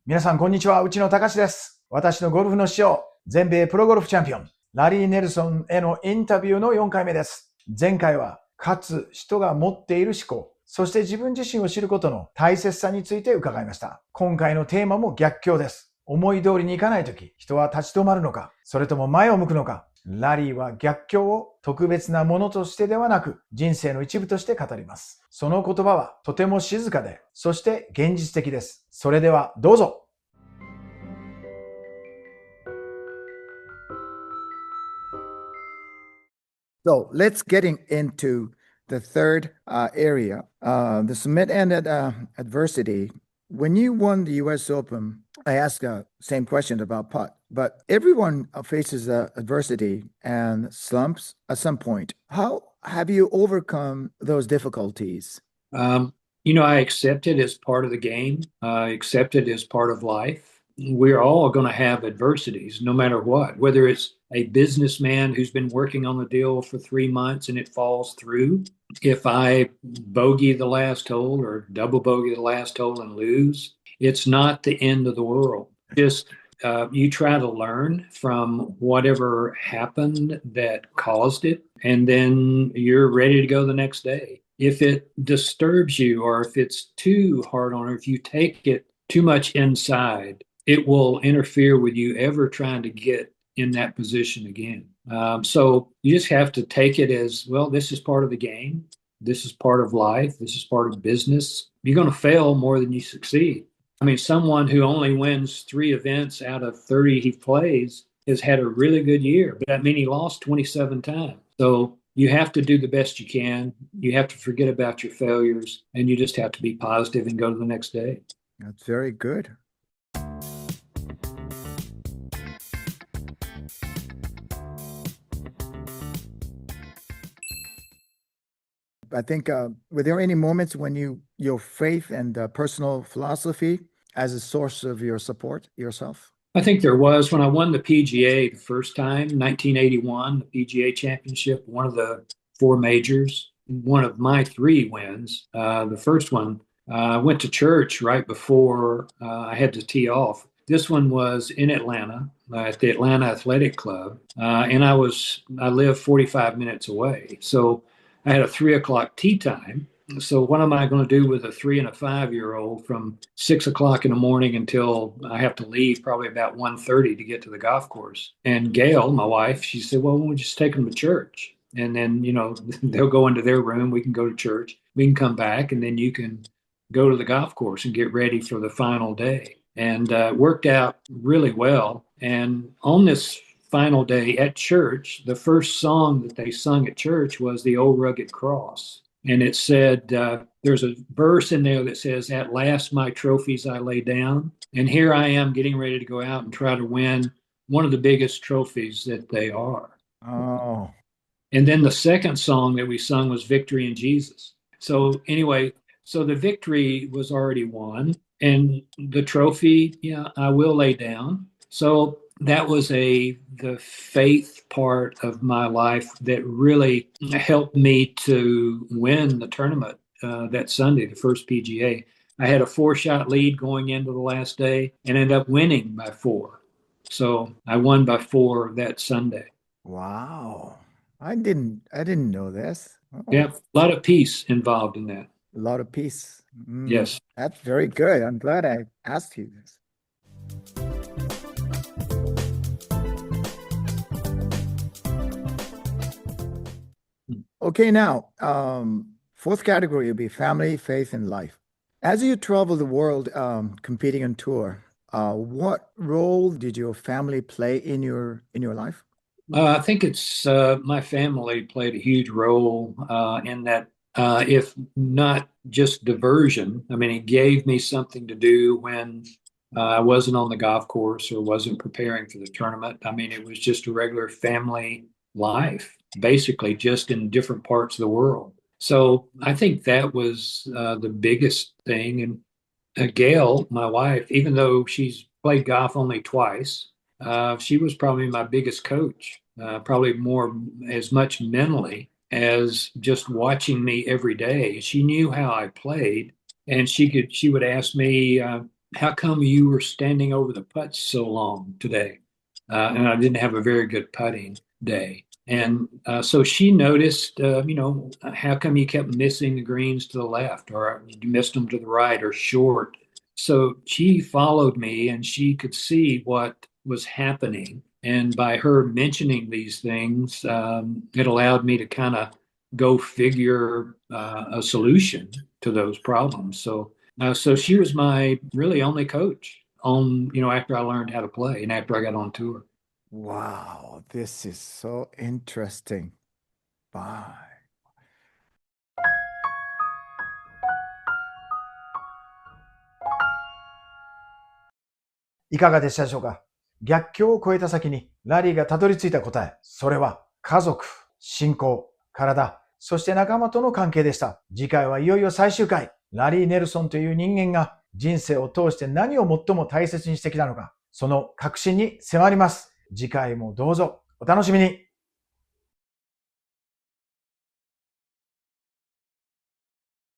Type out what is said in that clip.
皆さん、こんにちは。内野隆です。私のゴルフの師匠、全米プロゴルフチャンピオン、ラリー・ネルソンへのインタビューの4回目です。前回は、かつ人が持っている思考、そして自分自身を知ることの大切さについて伺いました。今回のテーマも逆境です。思い通りにいかないとき、人は立ち止まるのか、それとも前を向くのか。ラリーは逆境を特別なものとしてではなく、人生の一部として語ります。その言葉はとても静かで、そして現実的です。それではどうぞ。So let's get into the third area, the submit-ended adversity. When you won the U.S. Open, I asked the same question about putt, but everyone faces adversity and slumps at some point. How have you overcome those difficulties? I accept it as part of the game. I accept it as part of life. We're all going to have adversities, no matter what, whether it's a businessman who's been working on the deal for 3 months and it falls through. If I bogey the last hole or double bogey the last hole and lose, it's not the end of the world. Just you try to learn from whatever happened that caused it, and then you're ready to go the next day. If it disturbs you or if it's too hard on, or if you take it too much inside, it will interfere with you ever trying to get in that position again. So you just have to take it as, well, this is part of the game. This is part of life. This is part of business. You're going to fail more than you succeed. I mean, someone who only wins 3 events out of 30 he plays has had a really good year, but that means he lost 27 times. So you have to do the best you can. You have to forget about your failures, and you just have to be positive and go to the next day. That's very good. I think, were there any moments when your faith and personal philosophy as a source of your support yourself? I think there was when I won the PGA the first time, 1981, the PGA Championship, one of the 4 majors, one of my 3 wins. The first one, I went to church right before I had to tee off. This one was in Atlanta at the Atlanta Athletic Club, and I live 45 minutes away. So I had a 3 o'clock tee time. So what am I going to do with a 3 and a 5-year-old from 6 o'clock in the morning until I have to leave probably about 1:30 to get to the golf course? And Gail, my wife, she said, well, we'll just take them to church. And then, they'll go into their room. We can go to church. We can come back, and then you can go to the golf course and get ready for the final day. And it worked out really well. And on this final day at church, the first song that they sung at church was the Old Rugged Cross. And it said, there's a verse in there that says, at last my trophies I lay down. And here I am getting ready to go out and try to win one of the biggest trophies that they are. Oh. And then the second song that we sung was Victory in Jesus. So anyway, so the victory was already won. And the trophy, I will lay down. So that was the faith part of my life that really helped me to win the tournament that Sunday, the first PGA. I had a 4-shot lead going into the last day and ended up winning by 4. So I won by 4 that Sunday. Wow. I didn't know this. Oh. Yeah, a lot of peace involved in that. A lot of peace. Yes. That's very good. I'm glad I asked you this. Okay, now, 4th category will be family, faith, and life. As you travel the world competing on tour, what role did your family play in your life? I think it's my family played a huge role in that, if not just diversion. I mean, it gave me something to do when I wasn't on the golf course or wasn't preparing for the tournament. I mean, it was just a regular family life, basically just in different parts of the world. So I think that was the biggest thing. And Gail, my wife, even though she's played golf only twice, she was probably my biggest coach, probably as much mentally as just watching me every day. She knew how I played, and she would ask me, how come you were standing over the putts so long today? And I didn't have a very good putting day. And so she noticed, how come you kept missing the greens to the left, or you missed them to the right, or short? So she followed me, and she could see what was happening. And by her mentioning these things, it allowed me to kind of go figure a solution to those problems. So she was my really only coach after I learned how to play and after I got on tour. Wow, this is so interesting. Bye. いかがでしたでしょうか？逆境を超えた先にラリーがたどり着いた答え、それは家族、信仰、体、そして仲間との関係でした。次回はいよいよ最終回。ラリー・ネルソンという人間が人生を通して何を最も大切にしてきたのか、その核心に迫ります。次回もどうぞお楽しみに。